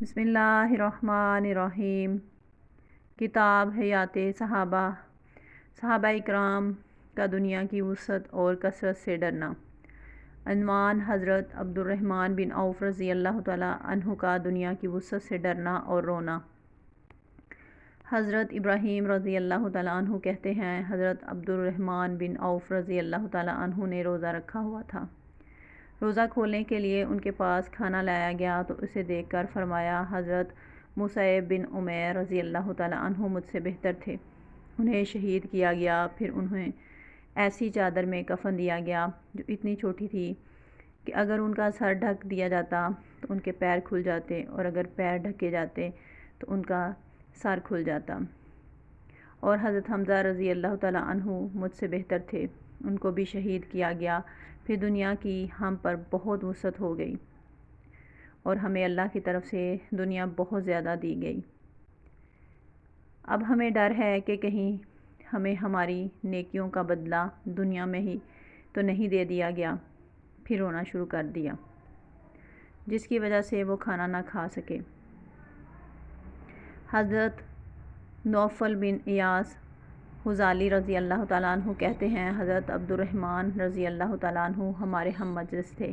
بسم اللہ الرحمن الرحیم۔ کتاب حیات صحابہ اکرام کا دنیا کی وسعت اور کثرت سے ڈرنا۔ عنوان: حضرت عبدالرحمن بن عوف رضی اللہ تعالیٰ عنہ کا دنیا کی وسعت سے ڈرنا اور رونا۔ حضرت ابراہیم رضی اللہ تعالیٰ عنہ کہتے ہیں، حضرت عبدالرحمن بن عوف رضی اللہ تعالیٰ عنہ نے روزہ رکھا ہوا تھا۔ روزہ کھولنے کے لیے ان کے پاس کھانا لایا گیا تو اسے دیکھ کر فرمایا، حضرت مصعب بن عمیر رضی اللہ تعالیٰ عنہ مجھ سے بہتر تھے، انہیں شہید کیا گیا۔ پھر انہیں ایسی چادر میں کفن دیا گیا جو اتنی چھوٹی تھی کہ اگر ان کا سر ڈھک دیا جاتا تو ان کے پیر کھل جاتے، اور اگر پیر ڈھکے جاتے تو ان کا سر کھل جاتا۔ اور حضرت حمزہ رضی اللہ تعالیٰ عنہ مجھ سے بہتر تھے، ان کو بھی شہید کیا گیا۔ پھر دنیا کی ہم پر بہت وسعت ہو گئی اور ہمیں اللہ کی طرف سے دنیا بہت زیادہ دی گئی۔ اب ہمیں ڈر ہے کہ کہیں ہمیں ہماری نیکیوں کا بدلہ دنیا میں ہی تو نہیں دے دیا گیا۔ پھر رونا شروع کر دیا، جس کی وجہ سے وہ کھانا نہ کھا سکے۔ حضرت نوفل بن ایاس حذالی رضی اللہ تعالیٰ عنہ کہتے ہیں، حضرت عبدالرحمن رضی اللہ تعالیٰ عنہ ہمارے ہم مجلس تھے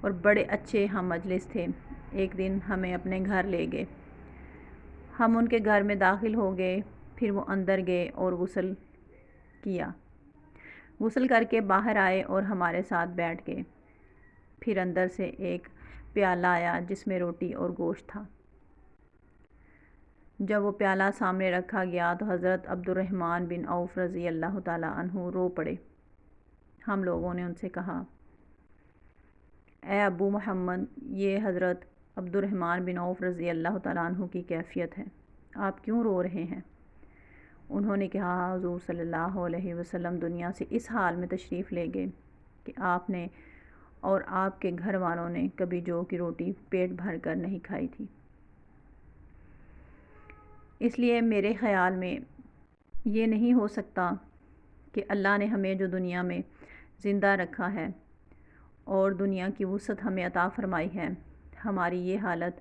اور بڑے اچھے ہم مجلس تھے۔ ایک دن ہمیں اپنے گھر لے گئے، ہم ان کے گھر میں داخل ہو گئے، پھر وہ اندر گئے اور غسل کیا۔ غسل کر کے باہر آئے اور ہمارے ساتھ بیٹھ گئے۔ پھر اندر سے ایک پیالہ آیا جس میں روٹی اور گوشت تھا۔ جب وہ پیالہ سامنے رکھا گیا تو حضرت عبدالرحمن بن عوف رضی اللہ تعالیٰ عنہ رو پڑے۔ ہم لوگوں نے ان سے کہا، اے ابو محمد، یہ حضرت عبدالرحمن بن عوف رضی اللہ تعالیٰ عنہ کی کیفیت ہے، آپ کیوں رو رہے ہیں؟ انہوں نے کہا، حضور صلی اللہ علیہ وسلم دنیا سے اس حال میں تشریف لے گئے کہ آپ نے اور آپ کے گھر والوں نے کبھی جو کی روٹی پیٹ بھر کر نہیں کھائی تھی۔ اس لیے میرے خیال میں یہ نہیں ہو سکتا کہ اللہ نے ہمیں جو دنیا میں زندہ رکھا ہے اور دنیا کی وسعت ہمیں عطا فرمائی ہے، ہماری یہ حالت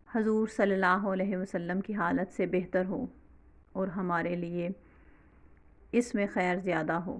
حضور صلی اللہ علیہ وسلم کی حالت سے بہتر ہو اور ہمارے لیے اس میں خیر زیادہ ہو۔